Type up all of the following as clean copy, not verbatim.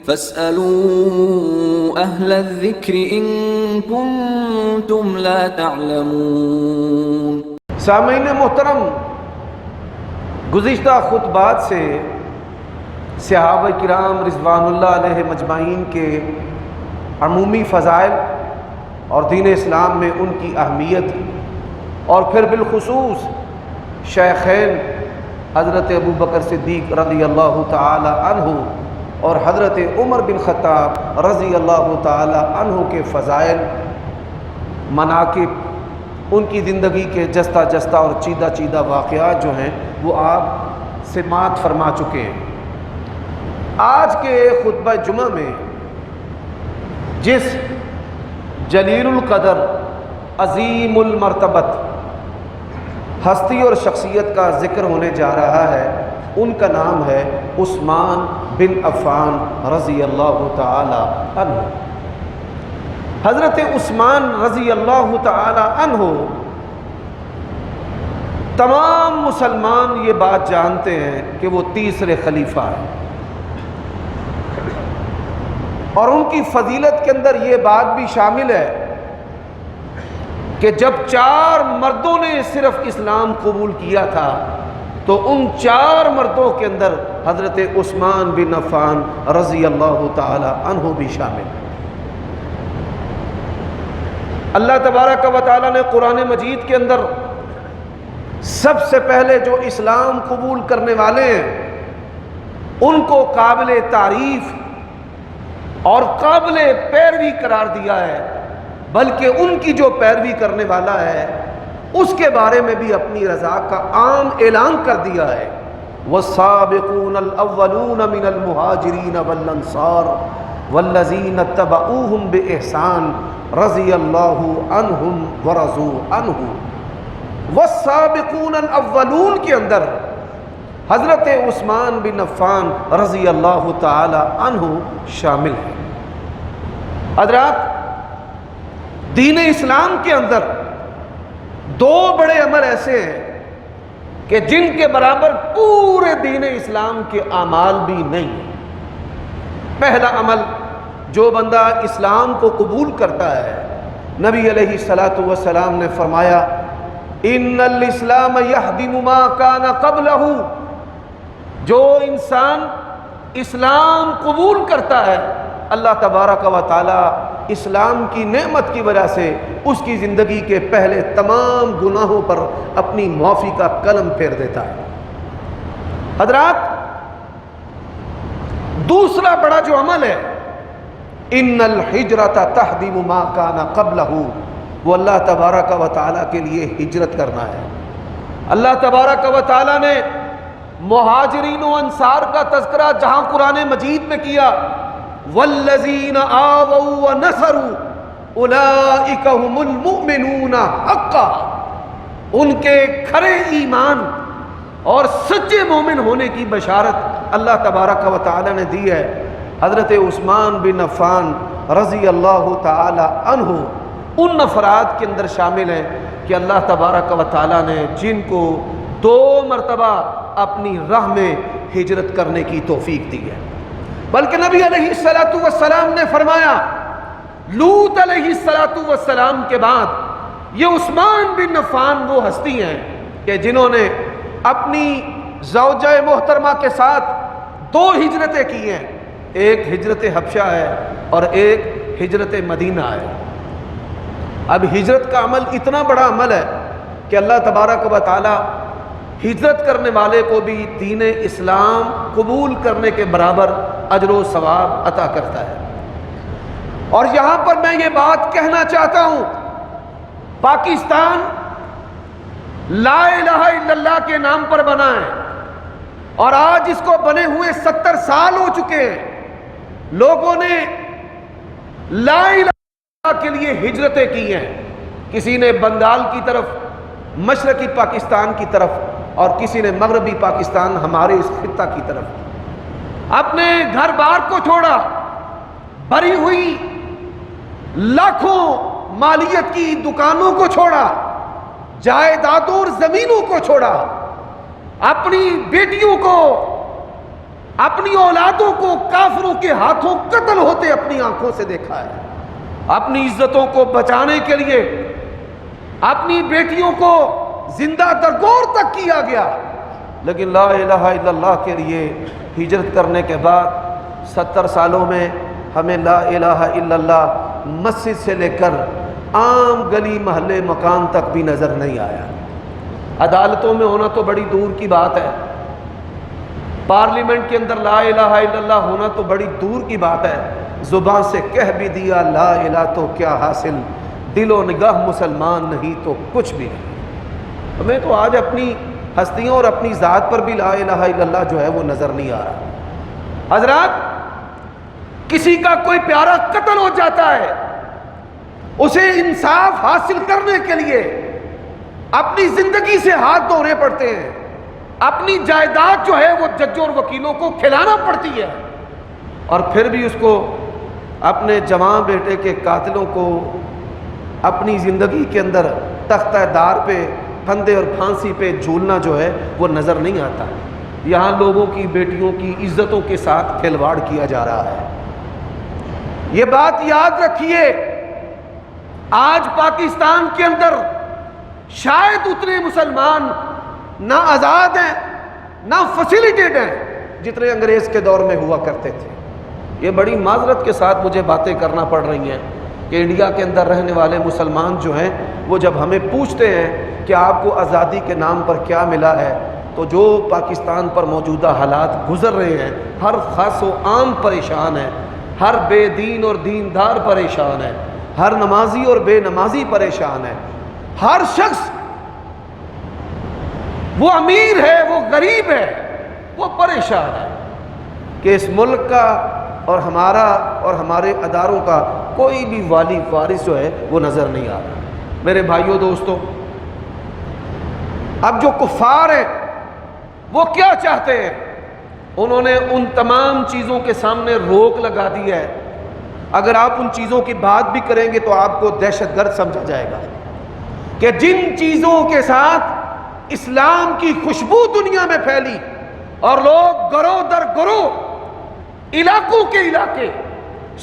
فاسألوا أهل الذكر إن كنتم لا تعلمون۔ سامعین محترم، گزشتہ خطبات سے صحابہ کرام رضوان اللہ علیہ مجمعین کے عمومی فضائل اور دین اسلام میں ان کی اہمیت، اور پھر بالخصوص شیخین حضرت ابو بکر صدیق رضی اللہ تعالی عنہ اور حضرت عمر بن خطاب رضی اللہ تعالی عنہ کے فضائل، مناقب، ان کی زندگی کے جستہ جستہ اور چیدہ چیدہ واقعات جو ہیں وہ آپ سماعت فرما چکے ہیں۔ آج کے خطبہ جمعہ میں جس جلیل القدر عظیم المرتبت ہستی اور شخصیت کا ذکر ہونے جا رہا ہے، ان کا نام ہے عثمان بن عفان رضی اللہ تعالی عنہ۔ حضرت عثمان رضی اللہ تعالی عنہ، تمام مسلمان یہ بات جانتے ہیں کہ وہ تیسرے خلیفہ ہیں، اور ان کی فضیلت کے اندر یہ بات بھی شامل ہے کہ جب 4 مردوں نے صرف اسلام قبول کیا تھا تو ان 4 مردوں کے اندر حضرت عثمان بن عفان رضی اللہ تعالی عنہ بھی شامل ہے۔ اللہ تبارک و تعالی نے قرآن مجید کے اندر سب سے پہلے جو اسلام قبول کرنے والے ہیں ان کو قابل تعریف اور قابل پیروی قرار دیا ہے، بلکہ ان کی جو پیروی کرنے والا ہے اس کے بارے میں بھی اپنی رضا کا عام اعلان کر دیا ہے۔ والسابقون الاولون من المہاجرین والانصار والذین اتبعوہم بإحسان رضی اللہ عنہم ورضوا عنہ۔ والسابقون الاولون کے اندر حضرت عثمان بن عفان رضی اللہ تعالی عنہ شامل ہے۔ حضرات، دین اسلام کے اندر 2 بڑے عمل ایسے ہیں کہ جن کے برابر پورے دین اسلام کے اعمال بھی نہیں ہیں۔ پہلا عمل، جو بندہ اسلام کو قبول کرتا ہے، نبی علیہ الصلاۃ والسلام نے فرمایا ان الاسلام یہدم ما کان قبلہ، جو انسان اسلام قبول کرتا ہے اللہ تبارک و تعالی اسلام کی نعمت کی وجہ سے اس کی زندگی کے پہلے تمام گناہوں پر اپنی معافی کا قلم پھیر دیتا ہے۔ حضرات، دوسرا بڑا جو عمل ہے، ان الہجرۃ تہدم ما کان قبلہ، وہ اللہ تبارک و تعالیٰ کے لیے ہجرت کرنا ہے۔ اللہ تبارک و تعالیٰ نے مہاجرین و انصار کا تذکرہ جہاں قرآن مجید میں کیا، والذین آووا ونصروا اولئک هم المؤمنون حقا، ان کے کھرے ایمان اور سچے مومن ہونے کی بشارت اللہ تبارک و تعالی نے دی ہے۔ حضرت عثمان بن عفان رضی اللہ تعالی عنہ ان افراد کے اندر شامل ہیں کہ اللہ تبارک و تعالی نے جن کو 2 مرتبہ اپنی راہ میں ہجرت کرنے کی توفیق دی ہے۔ بلکہ نبی علیہ الصلوۃ والسلام نے فرمایا، لوط علیہ الصلوۃ والسلام کے بعد یہ عثمان بن عفان وہ ہستی ہیں کہ جنہوں نے اپنی زوجہ محترمہ کے ساتھ 2 ہجرتیں کی ہیں، ایک ہجرت حبشہ ہے اور ایک ہجرت مدینہ ہے۔ اب ہجرت کا عمل اتنا بڑا عمل ہے کہ اللہ تبارک و تعالی ہجرت کرنے والے کو بھی دین اسلام قبول کرنے کے برابر اجر و ثواب عطا کرتا ہے۔ اور یہاں پر میں یہ بات کہنا چاہتا ہوں، پاکستان لا الہ الا اللہ کے نام پر بنا ہے اور آج اس کو بنے ہوئے 70 سال ہو چکے ہیں۔ لوگوں نے لا الہ الا اللہ کے لیے ہجرتیں کی ہیں، کسی نے بنگال کی طرف، مشرقی پاکستان کی طرف، اور کسی نے مغربی پاکستان ہمارے اس خطہ کی طرف اپنے گھر بار کو چھوڑا، بھری ہوئی لاکھوں مالیت کی دکانوں کو چھوڑا، جائیدادوں اور زمینوں کو چھوڑا، اپنی بیٹیوں کو، اپنی اولادوں کو کافروں کے ہاتھوں قتل ہوتے اپنی آنکھوں سے دیکھا ہے، اپنی عزتوں کو بچانے کے لیے اپنی بیٹیوں کو زندہ درگور تک کیا گیا، لیکن لا الہ الا اللہ کے لیے ہجرت کرنے کے بعد 70 سالوں میں ہمیں لا الہ الا اللہ مسجد سے لے کر عام گلی محلے مکان تک بھی نظر نہیں آیا۔ عدالتوں میں ہونا تو بڑی دور کی بات ہے، پارلیمنٹ کے اندر لا الہ الا اللہ ہونا تو بڑی دور کی بات ہے، زبان سے کہہ بھی دیا لا الہ تو کیا حاصل، دل و نگاہ مسلمان نہیں تو کچھ بھی نہیں۔ ہمیں تو آج اپنی ہستیوں اور اپنی ذات پر بھی لا الہ الا اللہ جو ہے وہ نظر نہیں آ رہا۔ حضرات، کسی کا کوئی پیارا قتل ہو جاتا ہے، اسے انصاف حاصل کرنے کے لیے اپنی زندگی سے ہاتھ دھونے پڑتے ہیں، اپنی جائیداد جو ہے وہ ججوں اور وکیلوں کو کھلانا پڑتی ہے، اور پھر بھی اس کو اپنے جوان بیٹے کے قاتلوں کو اپنی زندگی کے اندر تختہ دار پہ پھندے اور پھانسی پہ جھولنا جو ہے وہ نظر نہیں آتا۔ یہاں لوگوں کی بیٹیوں کی عزتوں کے ساتھ کھلواڑ کیا جا رہا ہے۔ یہ بات یاد رکھیے، آج پاکستان کے اندر شاید اتنے مسلمان نہ آزاد ہیں نہ فیسیلیٹیڈ ہیں جتنے انگریز کے دور میں ہوا کرتے تھے۔ یہ بڑی معذرت کے ساتھ مجھے باتیں کرنا پڑ رہی ہیں کہ انڈیا کے اندر رہنے والے مسلمان جو ہیں وہ جب ہمیں پوچھتے ہیں کہ آپ کو آزادی کے نام پر کیا ملا ہے، تو جو پاکستان پر موجودہ حالات گزر رہے ہیں، ہر خاص و عام پریشان ہے، ہر بے دین اور دیندار پریشان ہے، ہر نمازی اور بے نمازی پریشان ہے، ہر شخص، وہ امیر ہے وہ غریب ہے وہ پریشان ہے کہ اس ملک کا اور ہمارا اور ہمارے اداروں کا کوئی بھی والی وارث جو ہے وہ نظر نہیں آ رہا۔ میرے بھائیوں دوستوں، اب جو کفار ہیں وہ کیا چاہتے ہیں؟ انہوں نے ان تمام چیزوں کے سامنے روک لگا دی ہے۔ اگر آپ ان چیزوں کی بات بھی کریں گے تو آپ کو دہشت گرد سمجھا جائے گا کہ جن چیزوں کے ساتھ اسلام کی خوشبو دنیا میں پھیلی اور لوگ گروہ در گروہ، علاقوں کے علاقے،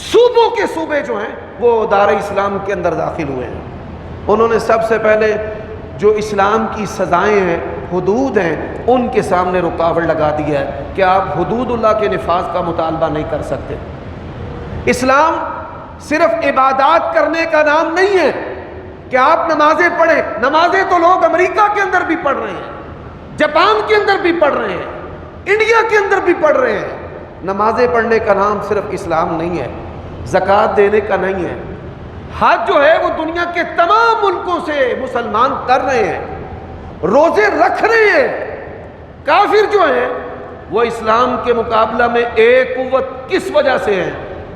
صوبوں کے صوبے جو ہیں وہ دار اسلام کے اندر داخل ہوئے ہیں، انہوں نے سب سے پہلے جو اسلام کی سزائیں ہیں، حدود ہیں، ان کے سامنے رکاوٹ لگا دی ہے کہ آپ حدود اللہ کے نفاذ کا مطالبہ نہیں کر سکتے۔ اسلام صرف عبادات کرنے کا نام نہیں ہے کہ آپ نمازیں پڑھیں، نمازیں تو لوگ امریکہ کے اندر بھی پڑھ رہے ہیں، جاپان کے اندر بھی پڑھ رہے ہیں، انڈیا کے اندر بھی پڑھ رہے ہیں۔ نمازیں پڑھنے کا نام صرف اسلام نہیں ہے، زکوٰۃ دینے کا نہیں ہے، حج جو ہے وہ دنیا کے تمام ملکوں سے مسلمان کر رہے ہیں، روزے رکھ رہے ہیں۔ کافر جو ہیں وہ اسلام کے مقابلہ میں ایک قوت کس وجہ سے ہیں؟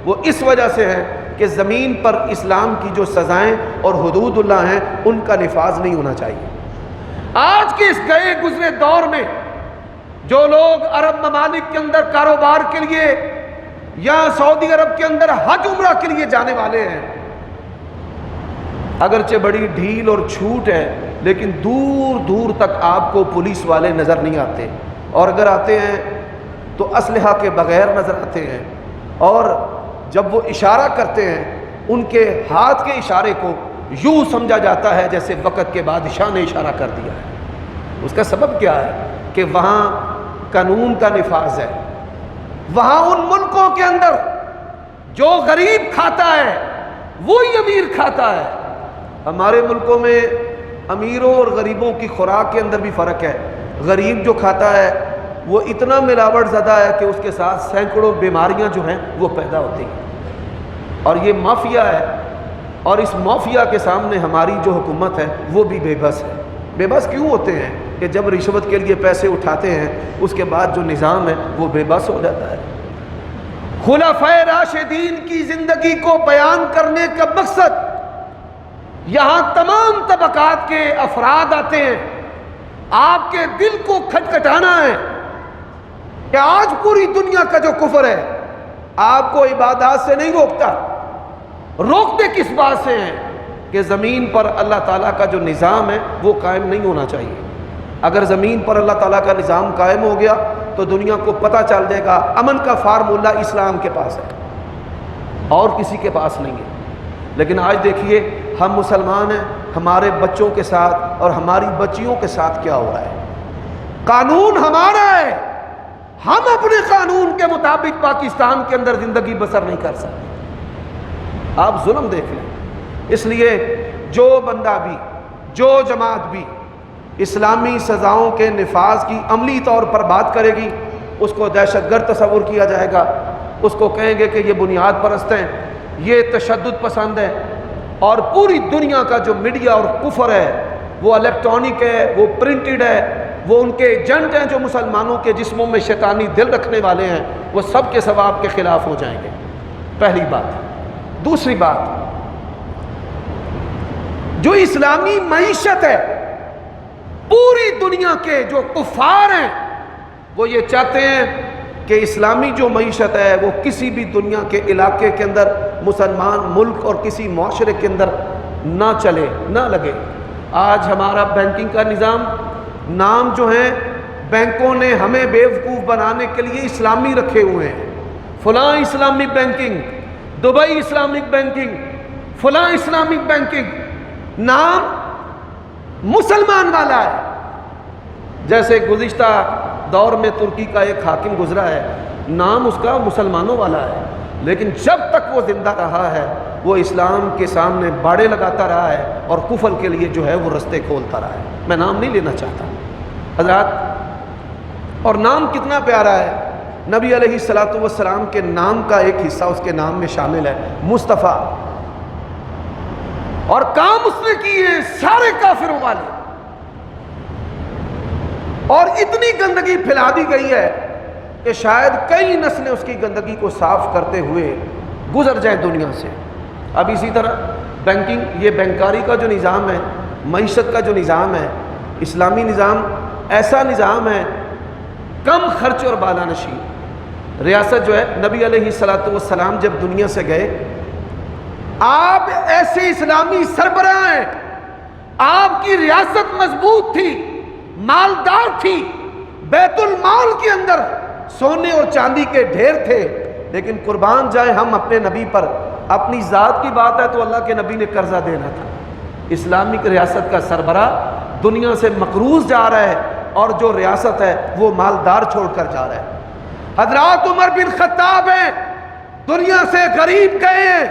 وہ اس وجہ سے ہے کہ زمین پر اسلام کی جو سزائیں اور حدود اللہ ہیں ان کا نفاذ نہیں ہونا چاہیے۔ آج کے اس گئے گزرے دور میں جو لوگ عرب ممالک کے اندر کاروبار کے لیے یا سعودی عرب کے اندر حج عمرہ کے لیے جانے والے ہیں، اگرچہ بڑی ڈھیل اور چھوٹ ہے لیکن دور دور تک آپ کو پولیس والے نظر نہیں آتے، اور اگر آتے ہیں تو اسلحہ کے بغیر نظر آتے ہیں، اور جب وہ اشارہ کرتے ہیں ان کے ہاتھ کے اشارے کو یوں سمجھا جاتا ہے جیسے وقت کے بادشاہ نے اشارہ کر دیا ہے۔ اس کا سبب کیا ہے؟ کہ وہاں قانون کا نفاذ ہے، وہاں ان ملکوں کے اندر جو غریب کھاتا ہے وہی امیر کھاتا ہے۔ ہمارے ملکوں میں امیروں اور غریبوں کی خوراک کے اندر بھی فرق ہے۔ غریب جو کھاتا ہے وہ اتنا ملاوٹ زدہ ہے کہ اس کے ساتھ سینکڑوں بیماریاں جو ہیں وہ پیدا ہوتی ہیں، اور یہ مافیا ہے، اور اس مافیا کے سامنے ہماری جو حکومت ہے وہ بھی بے بس ہے۔ بے بس کیوں ہوتے ہیں؟ کہ جب رشوت کے لیے پیسے اٹھاتے ہیں اس کے بعد جو نظام ہے وہ بے بس ہو جاتا ہے۔ خلفائے راشدین کی زندگی کو بیان کرنے کا مقصد یہاں تمام طبقات کے افراد آتے ہیں، آپ کے دل کو کھٹکھٹانا ہے کہ آج پوری دنیا کا جو کفر ہے آپ کو عبادات سے نہیں روکتا۔ روکتے کس بات سے ہیں؟ کہ زمین پر اللہ تعالیٰ کا جو نظام ہے وہ قائم نہیں ہونا چاہیے۔ اگر زمین پر اللہ تعالیٰ کا نظام قائم ہو گیا تو دنیا کو پتہ چل جائے گا امن کا فارمولہ اسلام کے پاس ہے اور کسی کے پاس نہیں ہے۔ لیکن آج دیکھیے ہم مسلمان ہیں، ہمارے بچوں کے ساتھ اور ہماری بچیوں کے ساتھ کیا ہو رہا ہے۔ قانون ہمارا ہے، ہم اپنے قانون کے مطابق پاکستان کے اندر زندگی بسر نہیں کر سکتے۔ آپ ظلم دیکھ لیں۔ اس لیے جو بندہ بھی، جو جماعت بھی اسلامی سزاؤں کے نفاذ کی عملی طور پر بات کرے گی، اس کو دہشت گرد تصور کیا جائے گا، اس کو کہیں گے کہ یہ بنیاد پرست ہیں، یہ تشدد پسند ہے۔ اور پوری دنیا کا جو میڈیا اور کفر ہے، وہ الیکٹرانک ہے، وہ پرنٹڈ ہے، وہ ان کے ایجنٹ ہیں جو مسلمانوں کے جسموں میں شیطانی دل رکھنے والے ہیں، وہ سب کے ثواب کے خلاف ہو جائیں گے۔ پہلی بات۔ دوسری بات، جو اسلامی معیشت ہے، پوری دنیا کے جو کفار ہیں وہ یہ چاہتے ہیں کہ اسلامی جو معیشت ہے وہ کسی بھی دنیا کے علاقے کے اندر، مسلمان ملک اور کسی معاشرے کے اندر نہ چلے، نہ لگے۔ آج ہمارا بینکنگ کا نظام، نام جو ہیں بینکوں نے ہمیں بیوقوف بنانے کے لیے اسلامی رکھے ہوئے ہیں۔ فلاں Islamic banking, Dubai Islamic banking, فلاں اسلامک بینکنگ، نام مسلمان والا ہے۔ جیسے گزشتہ دور میں ترکی کا ایک حاکم گزرا ہے، نام اس کا مسلمانوں والا ہے، لیکن جب تک وہ زندہ رہا ہے وہ اسلام کے سامنے باڑے لگاتا رہا ہے اور کفر کے لیے جو ہے وہ رستے کھولتا رہا ہے۔ میں نام نہیں لینا چاہتا حضرات، اور نام کتنا پیارا ہے۔ نبی علیہ الصلوۃ والسلام کے نام کا ایک حصہ اس کے نام میں شامل ہے، مصطفیٰ، اور کام اس نے کیے ہیں سارے کافروں والے، اور اتنی گندگی پھیلا دی گئی ہے کہ شاید کئی نسلیں اس کی گندگی کو صاف کرتے ہوئے گزر جائیں دنیا سے۔ اب اسی طرح بینکنگ، یہ بینکاری کا جو نظام ہے، معیشت کا جو نظام ہے، اسلامی نظام ایسا نظام ہے کم خرچ اور بالا نشین۔ ریاست جو ہے، نبی علیہ الصلوۃ والسلام جب دنیا سے گئے، آپ ایسے اسلامی سربراہ ہیں، آپ کی ریاست مضبوط تھی، مالدار تھی، بیت المال کے اندر سونے اور چاندی کے ڈھیر تھے، لیکن قربان جائیں ہم اپنے نبی پر، اپنی ذات کی بات ہے تو اللہ کے نبی نے قرضہ دینا تھا۔ اسلامک ریاست کا سربراہ دنیا سے مقروض جا رہا ہے، اور جو ریاست ہے وہ مالدار چھوڑ کر جا رہا ہے۔ حضرات عمر بن خطاب ہیں، دنیا سے غریب گئے ہیں،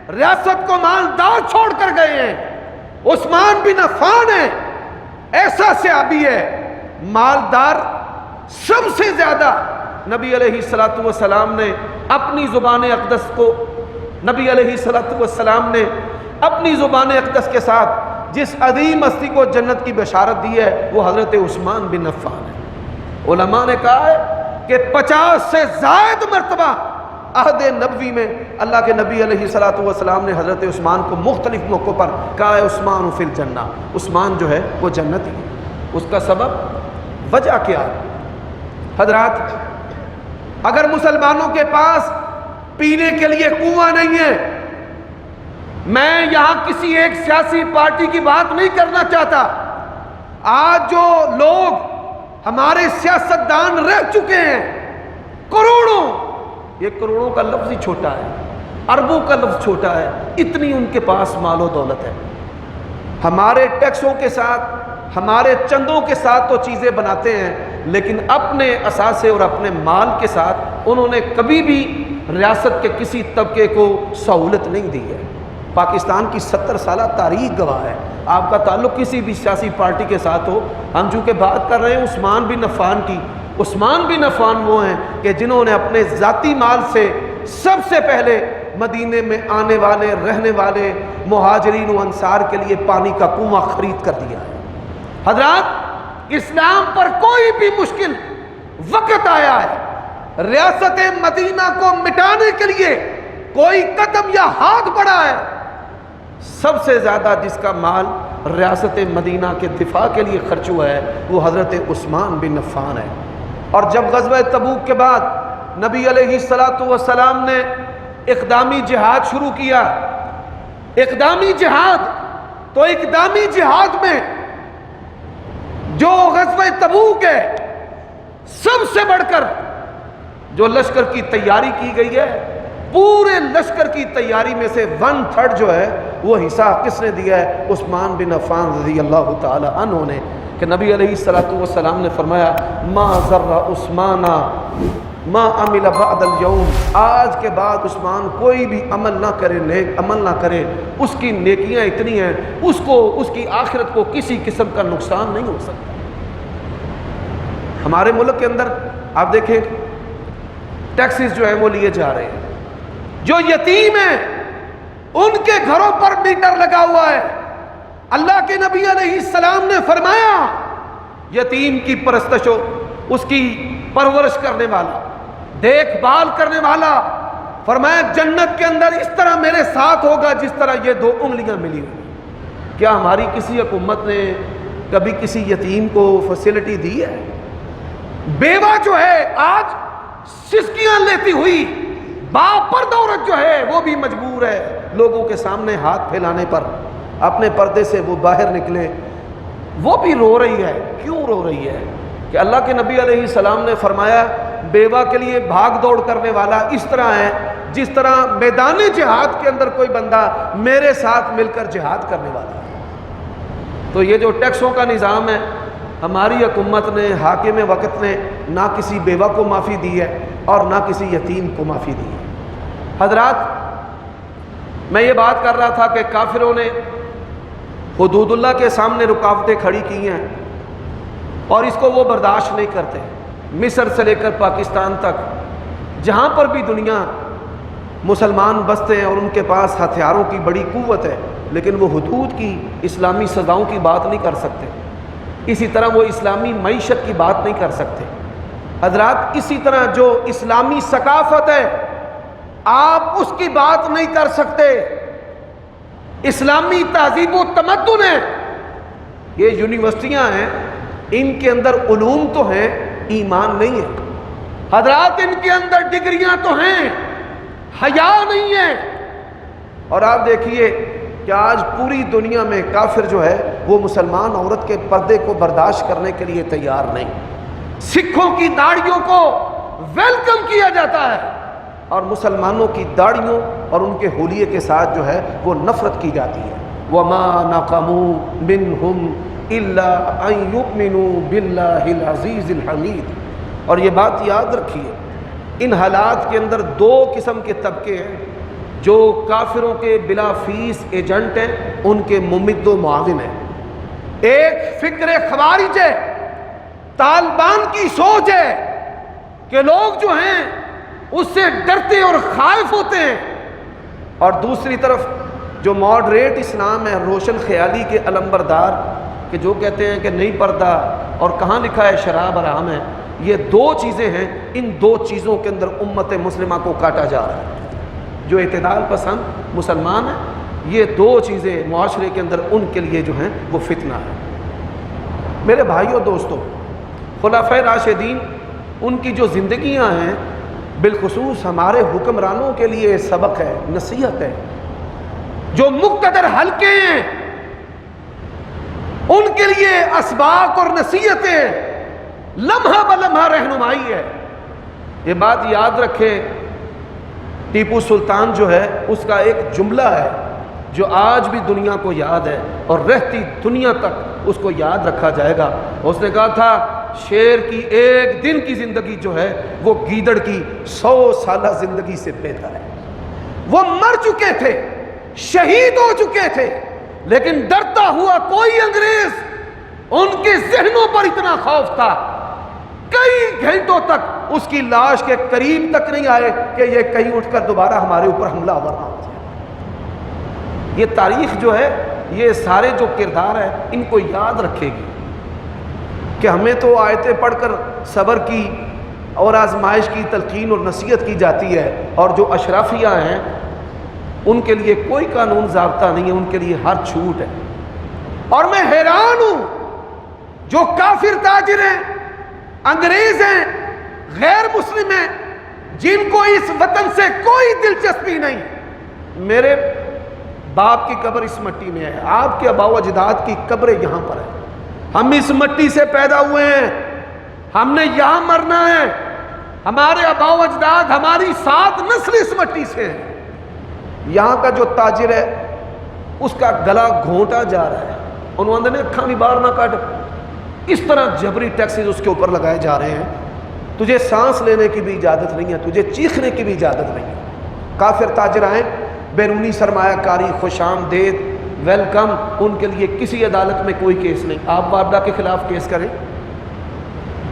ریاست کو مالدار چھوڑ کر گئے ہیں۔ عثمان بن عفان ہیں، ایسا صحابی ہے مالدار، سب سے زیادہ نبی علیہ الصلوۃ والسلام نے اپنی زبان اقدس کو، نبی علیہ الصلوۃ والسلام نے اپنی زبان اقدس کے ساتھ جس عظیم ہستی کو جنت کی بشارت دی ہے وہ حضرت عثمان بن عفان ہے۔ علماء نے کہا ہے کہ 50 سے زائد مرتبہ عہد نبوی میں اللہ کے نبی علیہ الصلوۃ والسلام نے حضرت عثمان کو مختلف موقعوں پر کہا ہے عثمان فی الجنہ، عثمان جو ہے وہ جنتی ہے۔ اس کا سبب، وجہ کیا ہے؟ حضرات، اگر مسلمانوں کے پاس پینے کے لیے کنواں نہیں ہے، میں یہاں کسی ایک سیاسی پارٹی کی بات نہیں کرنا چاہتا، آج جو لوگ ہمارے سیاستدان رہ چکے ہیں، کروڑوں، یہ کروڑوں کا لفظ ہی چھوٹا ہے، اربوں کا لفظ چھوٹا ہے، اتنی ان کے پاس مال و دولت ہے۔ ہمارے ٹیکسوں کے ساتھ، ہمارے چندوں کے ساتھ تو چیزیں بناتے ہیں، لیکن اپنے اثاثے اور اپنے مال کے ساتھ انہوں نے کبھی بھی ریاست کے کسی طبقے کو سہولت نہیں دی ہے۔ پاکستان کی 70 سالہ تاریخ گواہ ہے۔ آپ کا تعلق کسی بھی سیاسی پارٹی کے ساتھ ہو، ہم چونکہ بات کر رہے ہیں عثمان بن عفان کی، عثمان بن عفان وہ ہیں کہ جنہوں نے اپنے ذاتی مال سے سب سے پہلے مدینے میں آنے والے، رہنے والے مہاجرین و انصار کے لیے پانی کا کنواں خرید کر دیا ہے۔ حضرات، اسلام پر کوئی بھی مشکل وقت آیا ہے، ریاست مدینہ کو مٹانے کے لیے کوئی قدم یا ہاتھ بڑھا ہے، سب سے زیادہ جس کا مال ریاست مدینہ کے دفاع کے لیے خرچ ہوا ہے وہ حضرت عثمان بن عفان ہے۔ اور جب غزوہ تبوک کے بعد نبی علیہ الصلوۃ والسلام نے اقدامی جہاد شروع کیا، اقدامی جہاد، تو اقدامی جہاد میں جو غزوہ تبوک ہے سب سے بڑھ کر جو لشکر کی تیاری کی گئی ہے، پورے لشکر کی تیاری میں سے 1/3 جو ہے وہ حصہ کس نے دیا ہے؟ عثمان بن عفان رضی اللہ تعالی عنہ نے، کہ نبی علیہ الصلوۃ والسلام نے فرمایا ما ذر عثمان ما عمل بعد اليوم، آج کے بعد عثمان کوئی بھی عمل نہ کرے، نیک عمل نہ کرے، اس کی نیکیاں اتنی ہیں، اس کی آخرت کو کسی قسم کا نقصان نہیں ہو سکتا۔ ہمارے ملک کے اندر آپ دیکھیں ٹیکسز جو ہیں وہ لیے جا رہے ہیں، جو یتیم ہیں ان کے گھروں پر میٹر لگا ہوا ہے۔ اللہ کے نبی علیہ السلام نے فرمایا یتیم کی پرستش ہو، اس کی پرورش کرنے والا، دیکھ بھال کرنے والا، فرمایا جنت کے اندر اس طرح میرے ساتھ ہوگا جس طرح یہ 2 انگلیاں ملی ہوئی۔ کیا ہماری کسی حکومت نے کبھی کسی یتیم کو فیسلٹی دی ہے؟ بیوہ جو ہے آج سسکیاں لیتی ہوئی باپردہ عورت جو ہے وہ بھی مجبور ہے لوگوں کے سامنے ہاتھ پھیلانے پر، اپنے پردے سے وہ باہر نکلے، وہ بھی رو رہی ہے۔ کیوں رو رہی ہے؟ کہ اللہ کے نبی علیہ السلام نے فرمایا بیوہ کے لیے بھاگ دوڑ کرنے والا اس طرح ہے جس طرح میدان جہاد کے اندر کوئی بندہ میرے ساتھ مل کر جہاد کرنے والا ہے۔ تو یہ جو ٹیکسوں کا نظام ہے، ہماری حکومت نے، حاکم وقت نے نہ کسی بیوہ کو معافی دی ہے اور نہ کسی یتیم کو معافی دی ہے۔ حضرات، میں یہ بات کر رہا تھا کہ کافروں نے حدود اللہ کے سامنے رکاوٹیں کھڑی کی ہیں اور اس کو وہ برداشت نہیں کرتے۔ مصر سے لے کر پاکستان تک جہاں پر بھی دنیا مسلمان بستے ہیں اور ان کے پاس ہتھیاروں کی بڑی قوت ہے، لیکن وہ حدود کی، اسلامی سزاؤں کی بات نہیں کر سکتے۔ اسی طرح وہ اسلامی معیشت کی بات نہیں کر سکتے۔ حضرات، اسی طرح جو اسلامی ثقافت ہے آپ اس کی بات نہیں کر سکتے۔ اسلامی تہذیب و تمدن ہے، یہ یونیورسٹیاں ہیں، ان کے اندر علوم تو ہیں، ایمان نہیں ہے۔ حضرات، ان کے اندر ڈگریاں تو ہیں، حیا نہیں ہے۔ اور آپ دیکھیے کہ آج پوری دنیا میں کافر جو ہے وہ مسلمان عورت کے پردے کو برداشت کرنے کے لیے تیار نہیں۔ سکھوں کی داڑھیوں کو ویلکم کیا جاتا ہے اور مسلمانوں کی داڑھیوں اور ان کے حلیے کے ساتھ جو ہے وہ نفرت کی جاتی ہے۔ وَمَا نَقَمُوا مِنْهُمْ إِلَّا أَن يُؤْمِنُوا بِاللَّهِ الْعَزِيزِ الْحَمِيدِ۔ اور یہ بات یاد رکھیے، ان حالات کے اندر 2 قسم کے طبقے ہیں، جو کافروں کے بلا فیس ایجنٹ ہیں، ان کے ممد و معاون ہیں۔ ایک فکر خوارج ہے، طالبان کی سوچ ہے کہ لوگ جو ہیں اس سے ڈرتے اور خائف ہوتے ہیں، اور دوسری طرف جو ماڈریٹ اسلام ہے، روشن خیالی کے علمبردار، کہ جو کہتے ہیں کہ نہیں پردہ اور کہاں لکھا ہے شراب حرام ہے۔ یہ 2 چیزیں ہیں، ان 2 چیزوں کے اندر امت مسلمہ کو کاٹا جا رہا ہے۔ جو اعتدال پسند مسلمان ہیں، یہ 2 چیزیں معاشرے کے اندر ان کے لیے جو ہیں وہ فتنہ ہے۔ میرے بھائیوں، دوستوں، خلفائے راشدین، ان کی جو زندگیاں ہیں بالخصوص ہمارے حکمرانوں کے لیے سبق ہے، نصیحت ہے۔ جو مقتدر حلقے ہیں ان کے لیے اسباق اور نصیحتیں، لمحہ بلمحہ رہنمائی ہے۔ یہ بات یاد رکھیں، ٹیپو سلطان جو ہے اس کا ایک جملہ ہے جو آج بھی دنیا کو یاد ہے اور رہتی دنیا تک اس کو یاد رکھا جائے گا۔ اس نے کہا تھا شیر کی 1 دن کی زندگی جو ہے وہ گیدڑ کی 100 سالہ زندگی سے بہتر ہے۔ وہ مر چکے تھے، شہید ہو چکے تھے، لیکن ڈرتا ہوا کوئی انگریز، ان کے ذہنوں پر اتنا خوف تھا، کئی گھنٹوں تک اس کی لاش کے قریب تک نہیں آئے کہ یہ کہیں اٹھ کر دوبارہ ہمارے اوپر حملہ آور نہ ہو جائے۔ یہ تاریخ جو ہے، یہ سارے جو کردار ہیں ان کو یاد رکھے گی کہ ہمیں تو آیتیں پڑھ کر صبر کی اور آزمائش کی تلقین اور نصیحت کی جاتی ہے، اور جو اشرافیہ ہیں ان کے لیے کوئی قانون ضابطہ نہیں ہے، ان کے لیے ہر چھوٹ ہے۔ اور میں حیران ہوں، جو کافر تاجر ہیں، انگریز ہیں، غیر مسلم ہیں، جن کو اس وطن سے کوئی دلچسپی نہیں۔ میرے باپ کی قبر اس مٹی میں ہے، آپ کے آباء و اجداد کی قبریں یہاں پر ہیں، ہم اس مٹی سے پیدا ہوئے ہیں، ہم نے یہاں مرنا ہے، ہمارے آباء و اجداد، ہماری 7 نسل اس مٹی سے ہیں۔ یہاں کا جو تاجر ہے اس کا گلا گھونٹا جا رہا ہے، انہوں نے اکھاں بھی باہر نہ کٹ، اس طرح جبری ٹیکسز اس کے اوپر لگائے جا رہے ہیں۔ تجھے سانس لینے کی بھی اجازت نہیں ہے، تجھے چیخنے کی بھی اجازت نہیں ہے۔ کافر تاجر آئیں، بیرونی سرمایہ کاری، خوش آمدید، ویلکم، ان کے لیے کسی عدالت میں کوئی کیس نہیں۔ آپ وابڈا کے خلاف کیس کریں،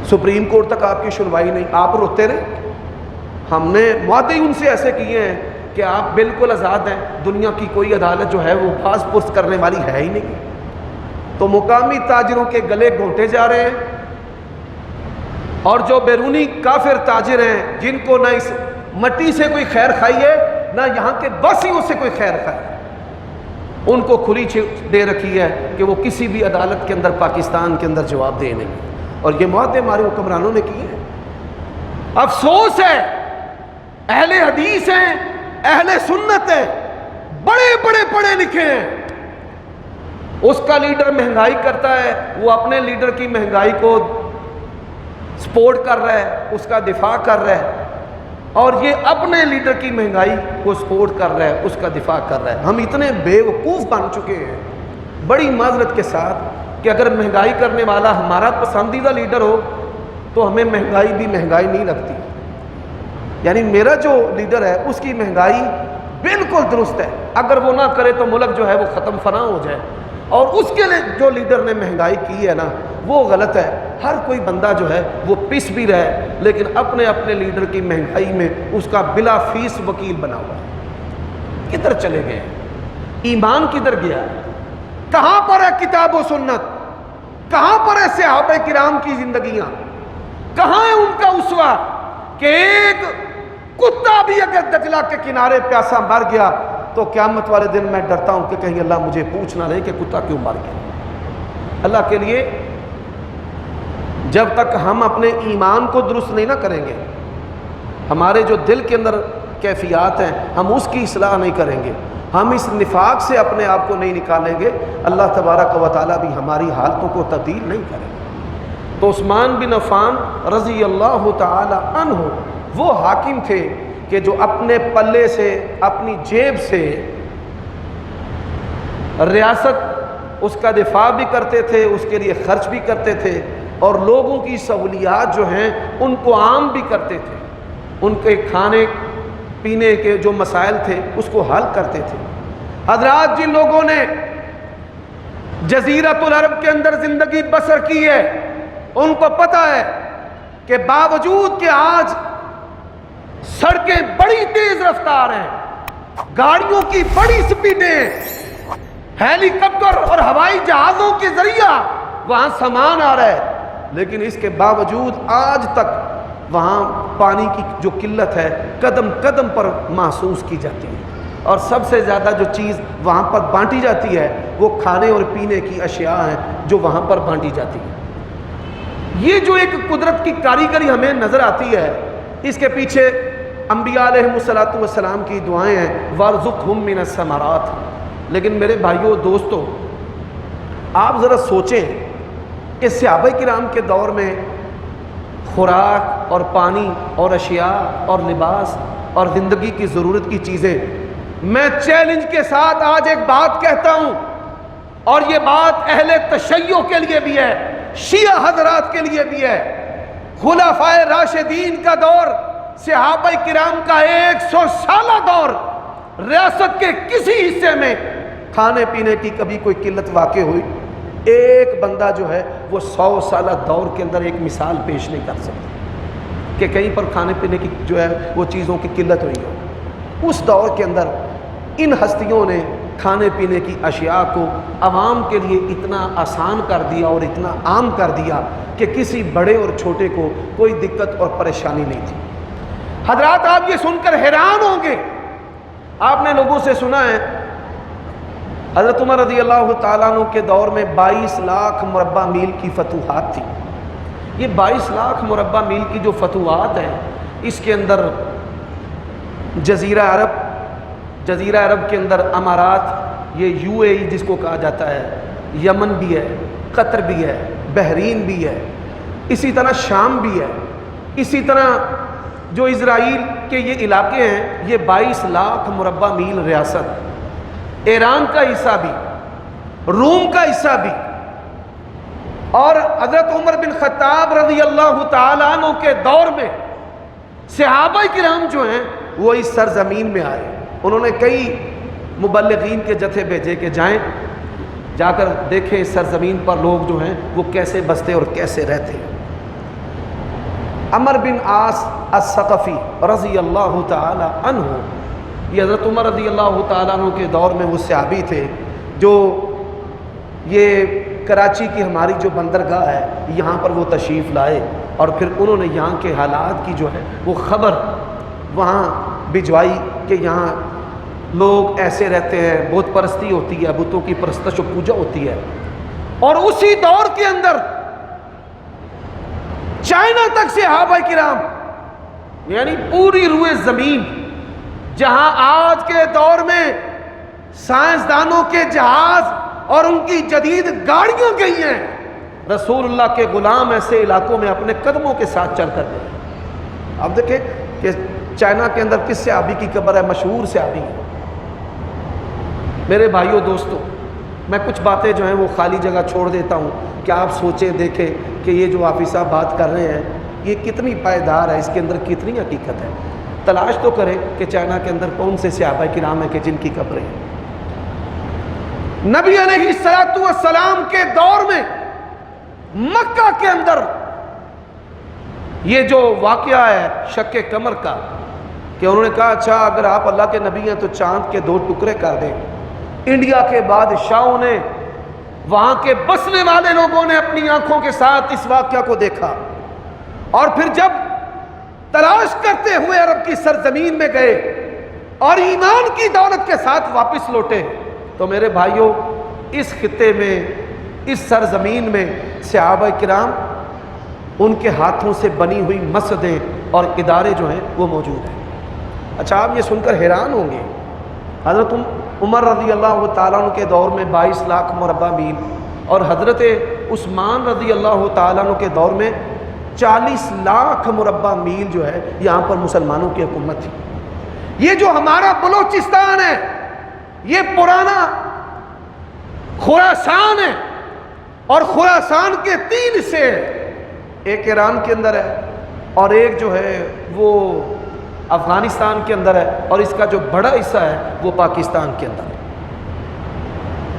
سپریم کورٹ تک آپ کی سنوائی نہیں، آپ روتے رہے۔ ہم نے معاہدے ان سے ایسے کیے ہیں کہ آپ بالکل آزاد ہیں، دنیا کی کوئی عدالت جو ہے وہ پاس پرس کرنے والی ہے ہی نہیں۔ تو مقامی تاجروں کے گلے گھونٹے جا رہے ہیں، اور جو بیرونی کافر تاجر ہیں جن کو نہ اس مٹی سے کوئی خیر خائی ہے نہ یہاں کے باسیوں سے کوئی خیر خائی، ان کو کھلی چھٹ دے رکھی ہے کہ وہ کسی بھی عدالت کے اندر پاکستان کے اندر جواب دے نہیں۔ اور یہ معاہدے ہمارے حکمرانوں نے کیے ہیں۔ افسوس ہے، اہل حدیث ہیں، اہل سنت ہیں، بڑے بڑے پڑھے لکھے ہیں، اس کا لیڈر مہنگائی کرتا ہے، وہ اپنے لیڈر کی مہنگائی کو سپورٹ کر رہا ہے، اس کا دفاع کر رہا ہے، اور یہ اپنے لیڈر کی مہنگائی کو سپورٹ کر رہا ہے، اس کا دفاع کر رہا ہے۔ ہم اتنے بے وقوف بن چکے ہیں بڑی معذرت کے ساتھ کہ اگر مہنگائی کرنے والا ہمارا پسندیدہ لیڈر ہو تو ہمیں مہنگائی بھی مہنگائی نہیں لگتی۔ یعنی میرا جو لیڈر ہے اس کی مہنگائی بالکل درست ہے، اگر وہ نہ کرے تو ملک جو ہے وہ ختم فنا ہو جائے، اور اس کے لیے جو لیڈر نے مہنگائی کی ہے نا وہ غلط ہے۔ ہر کوئی بندہ جو ہے وہ پس بھی رہے، لیکن اپنے اپنے لیڈر کی مہنگائی میں اس کا بلا فیس وکیل بنا ہوا ہے۔ کدھر چلے گئے؟ ایمان کدھر گیا؟ کہاں پر ہے کتاب و سنت؟ کہاں پر ہے صحابہ کرام کی زندگیاں؟ کہاں ہے ان کا اسوہ کہ ایک کتا بھی اگر دجلہ کے کنارے پیاسا مر گیا تو قیامت والے دن میں ڈرتا ہوں کہ کہیں اللہ مجھے پوچھنا نہیں کہ کتا کیوں مر گیا۔ اللہ کے لیے جب تک ہم اپنے ایمان کو درست نہیں نہ کریں گے، ہمارے جو دل کے اندر کیفیات ہیں ہم اس کی اصلاح نہیں کریں گے، ہم اس نفاق سے اپنے آپ کو نہیں نکالیں گے، اللہ تبارک و تعالیٰ بھی ہماری حالتوں کو تبدیل نہیں کرے گا۔ تو عثمان بن عفان رضی اللہ تعالی عنہ وہ حاکم تھے کہ جو اپنے پلے سے، اپنی جیب سے ریاست اس کا دفاع بھی کرتے تھے، اس کے لیے خرچ بھی کرتے تھے، اور لوگوں کی سہولیات جو ہیں ان کو عام بھی کرتے تھے، ان کے کھانے پینے کے جو مسائل تھے اس کو حل کرتے تھے۔ حضرات، جن لوگوں نے جزیرۃ العرب کے اندر زندگی بسر کی ہے ان کو پتہ ہے کہ باوجود کہ آج سڑکیں بڑی تیز رفتار ہیں، گاڑیوں کی بڑی سپیڈیں، ہیلی کاپٹر اور ہوائی جہازوں کے ذریعہ وہاں سامان آ رہا ہے، لیکن اس کے باوجود آج تک وہاں پانی کی جو قلت ہے قدم قدم پر محسوس کی جاتی ہے، اور سب سے زیادہ جو چیز وہاں پر بانٹی جاتی ہے وہ کھانے اور پینے کی اشیاء ہیں جو وہاں پر بانٹی جاتی ہیں۔ یہ جو ایک قدرت کی کاریگری ہمیں نظر آتی ہے، اس کے پیچھے انبیاء علیہ السلام کی دعائیں ہیں، وَارْزُقْهُم مِّنَ الثَّمَرَاتِ۔ لیکن میرے بھائیوں دوستو، آپ ذرا سوچیں کہ صحابہ کرام کے دور میں خوراک اور پانی اور اشیاء اور لباس اور زندگی کی ضرورت کی چیزیں، میں چیلنج کے ساتھ آج ایک بات کہتا ہوں، اور یہ بات اہل تشیع کے لیے بھی ہے، شیعہ حضرات کے لیے بھی ہے۔ خلفائے راشدین کا دور، صحابہ کرام کا 100 سالہ دور، ریاست کے کسی حصے میں کھانے پینے کی کبھی کوئی قلت واقع ہوئی؟ ایک بندہ جو ہے وہ 100 سالہ دور کے اندر ایک مثال پیش نہیں کر سکتا کہ کہیں پر کھانے پینے کی جو ہے وہ چیزوں کی قلت ہوئی ہو۔ اس دور کے اندر ان ہستیوں نے کھانے پینے کی اشیاء کو عوام کے لیے اتنا آسان کر دیا اور اتنا عام کر دیا کہ کسی بڑے اور چھوٹے کو کوئی دقت اور پریشانی نہیں تھی۔ حضرات، آپ یہ سن کر حیران ہوں گے، آپ نے لوگوں سے سنا ہے حضرت عمر رضی اللہ تعالیٰ عنہ کے دور میں 22 لاکھ مربع میل کی فتوحات تھی۔ یہ 22 لاکھ مربع میل کی جو فتوحات ہیں، اس کے اندر جزیرہ عرب کے اندر امارات، یہ UAE جس کو کہا جاتا ہے، یمن بھی ہے، قطر بھی ہے، بحرین بھی ہے، اسی طرح شام بھی ہے، اسی طرح جو اسرائیل کے یہ علاقے ہیں یہ 22 لاکھ مربع میل ریاست، ایران کا حصہ بھی، روم کا حصہ بھی، اور حضرت عمر بن خطاب رضی اللہ تعالیٰ عنہ کے دور میں صحابہ کرام جو ہیں وہ اس سرزمین میں آئے. انہوں نے کئی مبلغین کے جتھے بھیجے کہ جائیں، جا کر دیکھیں اس سرزمین پر لوگ جو ہیں وہ کیسے بستے اور کیسے رہتے ہیں. عمر بن عاص الثقفی رضی اللہ تعالی عنہ، یہ حضرت عمر رضی اللہ تعالیٰ عنہ کے دور میں وہ صحابی تھے جو یہ کراچی کی ہماری جو بندرگاہ ہے یہاں پر وہ تشریف لائے، اور پھر انہوں نے یہاں کے حالات کی جو ہے وہ خبر وہاں بھجوائی کہ یہاں لوگ ایسے رہتے ہیں، بت پرستی ہوتی ہے، بتوں کی پرستش و پوجا ہوتی ہے. اور اسی دور کے اندر چائنا تک صحابہ کرام، یعنی پوری روئے زمین، جہاں آج کے دور میں سائنسدانوں کے جہاز اور ان کی جدید گاڑیاں گئی ہیں، رسول اللہ کے غلام ایسے علاقوں میں اپنے قدموں کے ساتھ چل کر گئے. اب دیکھیں کہ چائنا کے اندر کس صحابی کی قبر ہے، مشہور صحابی ہے. میرے بھائیوں دوستوں، میں کچھ باتیں جو ہیں وہ خالی جگہ چھوڑ دیتا ہوں کہ آپ سوچیں دیکھیں کہ یہ جو حافظ صاحب بات کر رہے ہیں یہ کتنی پائیدار ہے، اس کے اندر کتنی حقیقت ہے. تلاش تو کریں کہ چائنا کے اندر کون سے صحابہ کرام ہیں کہ جن کی قبریں ہیں. نبی علیہ الصلوۃ والسلام کے دور میں مکہ کے اندر یہ جو واقعہ ہے شق قمر کا، کہ انہوں نے کہا اچھا اگر آپ اللہ کے نبی ہیں تو چاند کے 2 ٹکڑے کر دیں. انڈیا کے بادشاہوں نے، وہاں کے بسنے والے لوگوں نے اپنی آنکھوں کے ساتھ اس واقعہ کو دیکھا، اور پھر جب تلاش کرتے ہوئے عرب کی سرزمین میں گئے اور ایمان کی دولت کے ساتھ واپس لوٹے، تو میرے بھائیوں اس خطے میں، اس سرزمین میں صحابہ کرام ان کے ہاتھوں سے بنی ہوئی مسجدیں اور ادارے جو ہیں وہ موجود ہیں. اچھا آپ یہ سن کر حیران ہوں گے، حضرت عمر رضی اللہ تعالیٰ عنہ کے دور میں 22 لاکھ مربع میل، اور حضرت عثمان رضی اللہ تعالیٰ عنہ کے دور میں 40 لاکھ مربع میل جو ہے یہاں پر مسلمانوں کی حکومت تھی. یہ جو ہمارا بلوچستان ہے یہ پرانا خراسان ہے، اور خراسان کے 3 حصے ہیں، ایک ایران کے اندر ہے اور ایک جو ہے وہ افغانستان کے اندر ہے، اور اس کا جو بڑا حصہ ہے وہ پاکستان کے اندر ہے.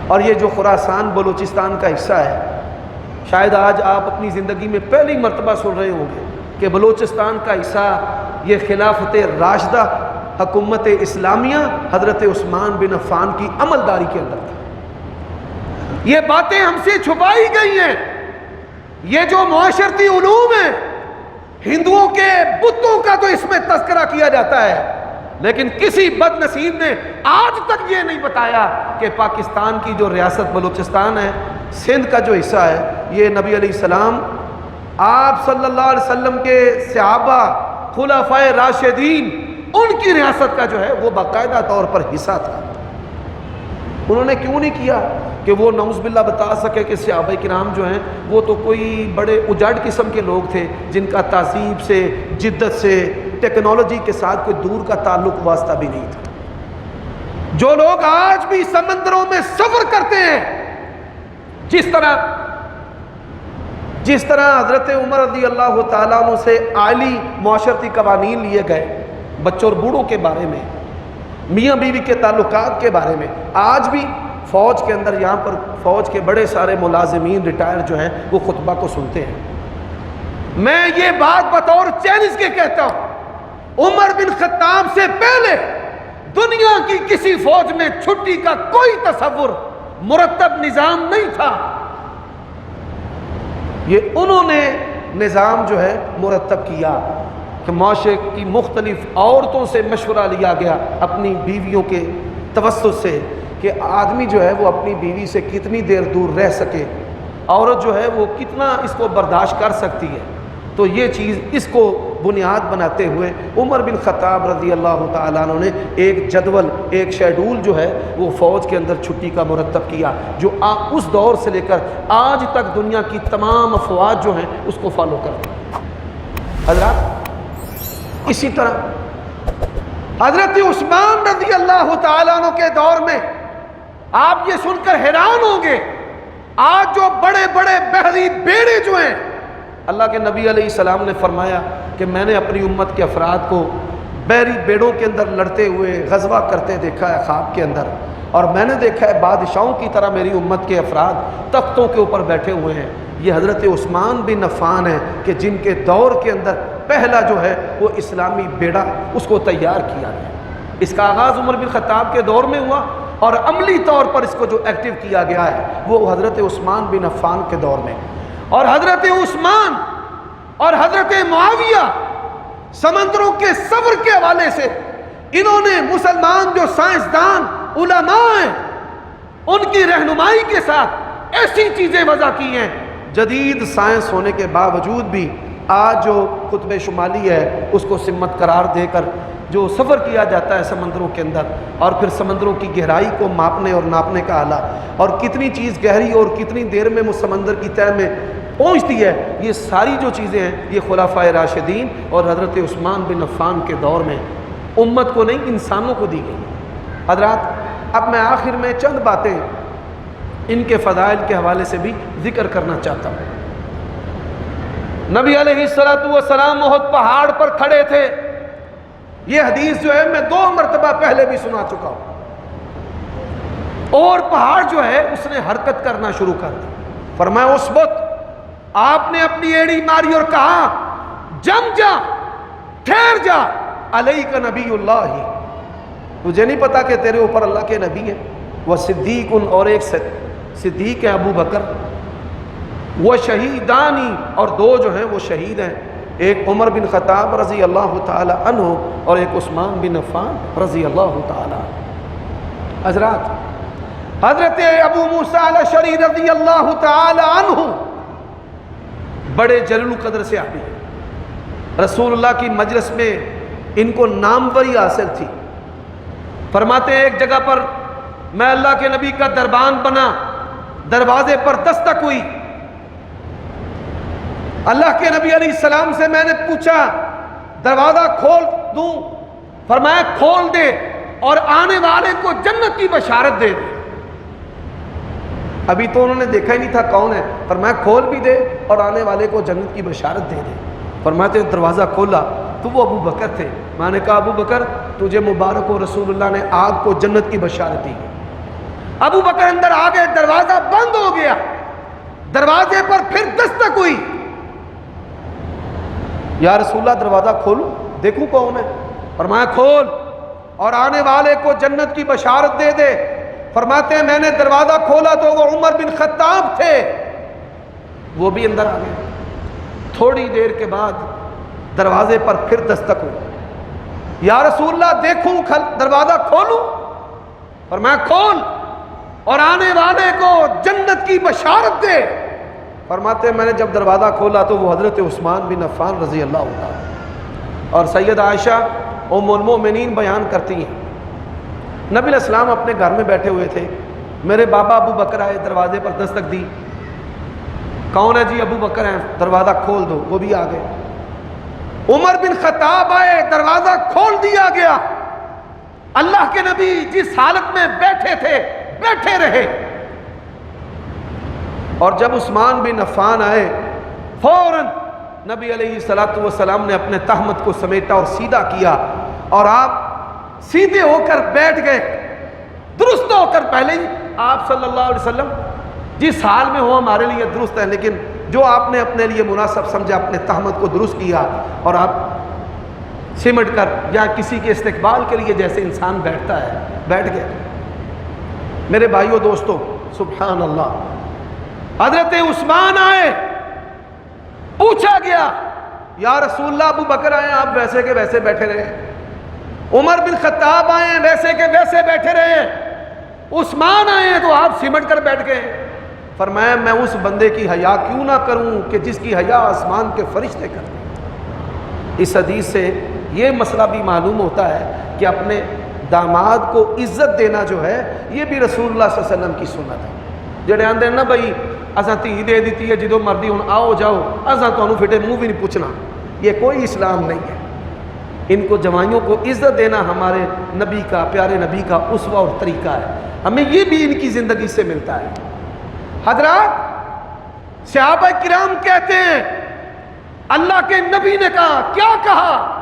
اور یہ جو خراسان بلوچستان کا حصہ ہے، شاید آج آپ اپنی زندگی میں پہلی مرتبہ سن رہے ہوں گے کہ بلوچستان کا حصہ یہ خلافت راشدہ حکومت اسلامیہ حضرت عثمان بن عفان کی عملداری کے اندر تھا. یہ باتیں ہم سے چھپائی گئی ہیں. یہ جو معاشرتی علوم ہیں، ہندوؤں کے بتوں کا تو اس میں تذکرہ کیا جاتا ہے، لیکن کسی بد نصیب نے آج تک یہ نہیں بتایا کہ پاکستان کی جو ریاست بلوچستان ہے، سندھ کا جو حصہ ہے، یہ نبی علیہ السلام، آپ صلی اللہ علیہ وسلم کے صحابہ خلفائے راشدین، ان کی ریاست کا جو ہے وہ باقاعدہ طور پر حصہ تھا. انہوں نے کیوں نہیں کیا کہ وہ نعوذ باللہ بتا سکے کہ صحابہ کرام جو ہیں وہ تو کوئی بڑے اجاڑ قسم کے لوگ تھے جن کا تہذیب سے، جدت سے، ٹیکنالوجی کے ساتھ کوئی دور کا تعلق واسطہ بھی نہیں تھا. جو لوگ آج بھی سمندروں میں سفر کرتے ہیں، جس طرح حضرت عمر رضی اللہ تعالیٰ عنہ سے عالی معاشرتی قوانین لیے گئے بچوں اور بوڑھوں کے بارے میں، میاں بیوی کے تعلقات کے بارے میں، آج بھی فوج کے اندر یہاں پر فوج کے بڑے سارے ملازمین ریٹائر جو ہیں وہ خطبہ کو سنتے ہیں. میں یہ بات بطور چیلنج کے کہتا ہوں، عمر بن خطاب سے پہلے دنیا کی کسی فوج میں چھٹی کا کوئی تصور، مرتب نظام نہیں تھا. یہ انہوں نے نظام جو ہے مرتب کیا کہ معاشرے کی مختلف عورتوں سے مشورہ لیا گیا اپنی بیویوں کے توسط سے کہ آدمی جو ہے وہ اپنی بیوی سے کتنی دیر دور رہ سکے، عورت جو ہے وہ کتنا اس کو برداشت کر سکتی ہے. تو یہ چیز اس کو بنیاد بناتے ہوئے عمر بن خطاب رضی اللہ تعالیٰ عنہ نے ایک جدول، ایک شیڈول جو ہے وہ فوج کے اندر چھٹی کا مرتب کیا، جو اس دور سے لے کر آج تک دنیا کی تمام افواج جو ہیں اس کو فالو کرتے ہیں۔ حضرات اسی طرح حضرت عثمان رضی اللہ تعالیٰ عنہ کے دور میں آپ یہ سن کر حیران ہوں گے، آج جو بڑے بڑے بحری بیڑے جو ہیں، اللہ کے نبی علیہ السلام نے فرمایا کہ میں نے اپنی امت کے افراد کو بحری بیڑوں کے اندر لڑتے ہوئے غزوہ کرتے دیکھا ہے خواب کے اندر، اور میں نے دیکھا ہے بادشاہوں کی طرح میری امت کے افراد تختوں کے اوپر بیٹھے ہوئے ہیں۔ یہ حضرت عثمان بن عفان ہیں کہ جن کے دور کے اندر پہلا جو ہے وہ اسلامی بیڑا اس کو تیار کیا گیا۔ اس کا آغاز عمر بن خطاب کے دور میں ہوا اور عملی طور پر اس کو جو ایکٹیو کیا گیا ہے وہ حضرت عثمان بن عفان کے دور میں۔ اور حضرت عثمان اور حضرت معاویہ سمندروں کے سفر کے حوالے سے انہوں نے مسلمان جو سائنسدان علماء ہیں ان کی رہنمائی کے ساتھ ایسی چیزیں وضع کی ہیں، جدید سائنس ہونے کے باوجود بھی آج جو قطب شمالی ہے اس کو سمت قرار دے کر جو سفر کیا جاتا ہے سمندروں کے اندر، اور پھر سمندروں کی گہرائی کو ماپنے اور ناپنے کا آلہ، اور کتنی چیز گہری اور کتنی دیر میں وہ سمندر کی تہہ میں پہنچتی ہے، یہ ساری جو چیزیں ہیں یہ خلفائے راشدین اور حضرت عثمان بن عفان کے دور میں امت کو نہیں انسانوں کو دی گئی۔ حضرات اب میں آخر میں چند باتیں ان کے فضائل کے حوالے سے بھی ذکر کرنا چاہتا ہوں۔ نبی علیہ السلام احد پہاڑ پر کھڑے تھے، یہ حدیث جو ہے میں 2 مرتبہ پہلے بھی سنا چکا ہوں، اور پہاڑ جو ہے اس نے حرکت کرنا شروع کر دی۔ فرمایا اس وقت آپ نے اپنی ایڑی ماری اور کہا جم جا، ٹھہر جا، علیک نبی اللہ، تجھے نہیں پتا کہ تیرے اوپر اللہ کے نبی ہیں، وہ صدیق، اور ایک صدیق ہے ابو بکر، وہ شہیدانی، اور 2 جو ہیں وہ شہید ہیں، ایک عمر بن خطاب رضی اللہ تعالی عنہ اور ایک عثمان بن عفان رضی اللہ تعالی عنہ۔ حضرات حضرت ابو موسیٰ الاشعری رضی اللہ تعالی عنہ بڑے جلیل القدر سے صحابی ہیں، رسول اللہ کی مجلس میں ان کو ناموری حاصل تھی۔ فرماتے ہیں ایک جگہ پر میں اللہ کے نبی کا دربان بنا، دروازے پر دستک ہوئی، اللہ کے نبی علیہ السلام سے میں نے پوچھا دروازہ کھول دوں؟ فرمایا کھول دے اور آنے والے کو جنت کی بشارت دے دے۔ ابھی تو انہوں نے دیکھا ہی نہیں تھا کون ہے، فرمایا کھول بھی دے اور آنے والے کو جنت کی بشارت دے دے۔ فرماتے دروازہ کھولا تو وہ ابو بکر تھے، میں نے کہا ابو بکر تجھے مبارک ہو، رسول اللہ نے آگ کو جنت کی بشارت دی۔ ابو بکر اندر آ گئے، دروازہ بند ہو گیا، دروازے پر پھر دستک ہوئی، یا رسول اللہ دروازہ کھولوں دیکھوں کون ہے؟ فرمایا کھول اور آنے والے کو جنت کی بشارت دے دے۔ فرماتے ہیں میں نے دروازہ کھولا تو وہ عمر بن خطاب تھے، وہ بھی اندر آ گئے۔ تھوڑی دیر کے بعد دروازے پر پھر دستک ہوئی، یا رسول اللہ دیکھوں دروازہ کھولوں؟ فرمایا کھول اور آنے والے کو جنت کی بشارت دے۔ فرماتے ہیں میں نے جب دروازہ کھولا تو وہ حضرت عثمان بن عفان رضی اللہ عنہ اور سید عائشہ ام المؤمنین بیان کرتی ہیں، نبی علیہ السلام اپنے گھر میں بیٹھے ہوئے تھے، میرے بابا ابو بکر آئے، دروازے پر دستک دی، کون ہے جی؟ ابو بکر ہیں، دروازہ کھول دو، وہ بھی آ گئے۔ عمر بن خطاب آئے، دروازہ کھول دیا گیا، اللہ کے نبی جس حالت میں بیٹھے تھے بیٹھے رہے، اور جب عثمان بن عفان آئے فوراً نبی علیہ السلام نے اپنے تہمت کو سمیٹا اور سیدھا کیا، اور آپ سیدھے ہو کر بیٹھ گئے، درست ہو کر۔ پہلے ہی آپ صلی اللہ علیہ وسلم جس حال میں ہو ہمارے لیے درست ہے، لیکن جو آپ نے اپنے لیے مناسب سمجھا اپنے تہمت کو درست کیا، اور آپ سمٹ کر یا کسی کے استقبال کے لیے جیسے انسان بیٹھتا ہے بیٹھ گئے۔ میرے بھائیو دوستو، سبحان اللہ، حضرت عثمان آئے، پوچھا گیا یا رسول اللہ ابو بکر آئے آپ ویسے کے ویسے بیٹھے رہے، عمر بن خطاب آئے ویسے کے ویسے بیٹھے رہے، عثمان آئے تو آپ سمٹ کر بیٹھ گئے۔ فرمایا میں اس بندے کی حیا کیوں نہ کروں کہ جس کی حیا آسمان کے فرشتے کرتے ہیں۔ اس حدیث سے یہ مسئلہ بھی معلوم ہوتا ہے کہ اپنے داماد کو عزت دینا جو ہے یہ بھی رسول اللہ صلی اللہ علیہ وسلم کی سنت ہے. جڑے آندے نا بھائی اساں دھی دے دیتی ہے جدو مرضی ہن آؤ جاؤ اساں تانوں پھٹے منہ بھی نہیں پوچھنا، یہ کوئی اسلام نہیں ہے. ان کو جوانیوں کو عزت دینا ہمارے نبی کا، پیارے نبی کا اسوہ اور طریقہ ہے. ہمیں یہ بھی ان کی زندگی سے ملتا ہے. حضرات صحابہ کرام کہتے ہیں اللہ کے نبی نے کہا، کیا کہا؟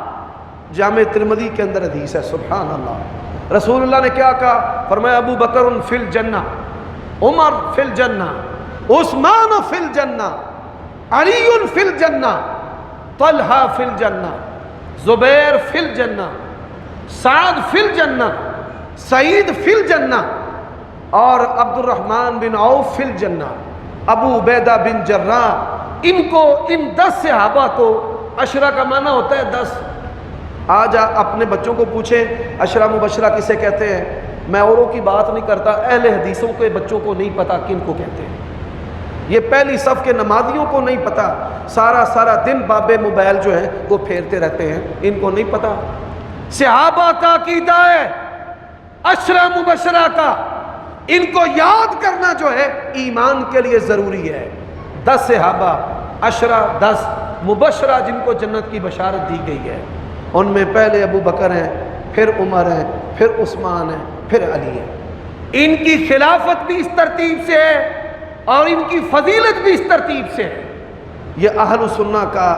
جامع ترمذی کے اندر حدیث ہے، سبحان اللہ. رسول اللہ نے کیا کہا؟ فرمایا ابو بکر فی الجنہ، عمر فی الجنہ، عثمان فی الجنہ، علی فی الجنہ، طلحہ فی الجنہ، زبیر فی الجنہ، سعد فی الجنہ، سعید فی الجنہ، اور عبد الرحمن بن عوف فی الجنہ، ابو عبیدہ بن جراح. ان کو، ان 10 صحابہ کو، عشرہ کا معنی ہوتا ہے 10. آج اپنے بچوں کو پوچھیں عشرہ مبشرہ کسے کہتے ہیں؟ میں اوروں کی بات نہیں کرتا، اہل حدیثوں کے بچوں کو نہیں پتا کن کو کہتے ہیں. یہ پہلی صف کے نمازیوں کو نہیں پتا، سارا دن بابے موبائل جو ہے وہ پھیرتے رہتے ہیں، ان کو نہیں پتا. صحابہ کا عقیدہ ہے عشرہ مبشرہ کا، ان کو یاد کرنا جو ہے ایمان کے لیے ضروری ہے. 10 صحابہ، عشرہ 10 مبشرہ جن کو جنت کی بشارت دی گئی ہے، ان میں پہلے ابو بکر ہیں، پھر عمر ہیں، پھر عثمان ہیں، پھر علی ہے. ان کی خلافت بھی اس ترتیب سے ہے اور ان کی فضیلت بھی اس ترتیب سے ہے. یہ اہل سنہ کا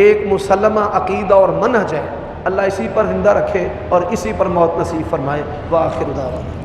ایک مسلمہ عقیدہ اور منہج ہے. اللہ اسی پر زندہ رکھے اور اسی پر موت نصیب فرمائے. وآخر دعوانا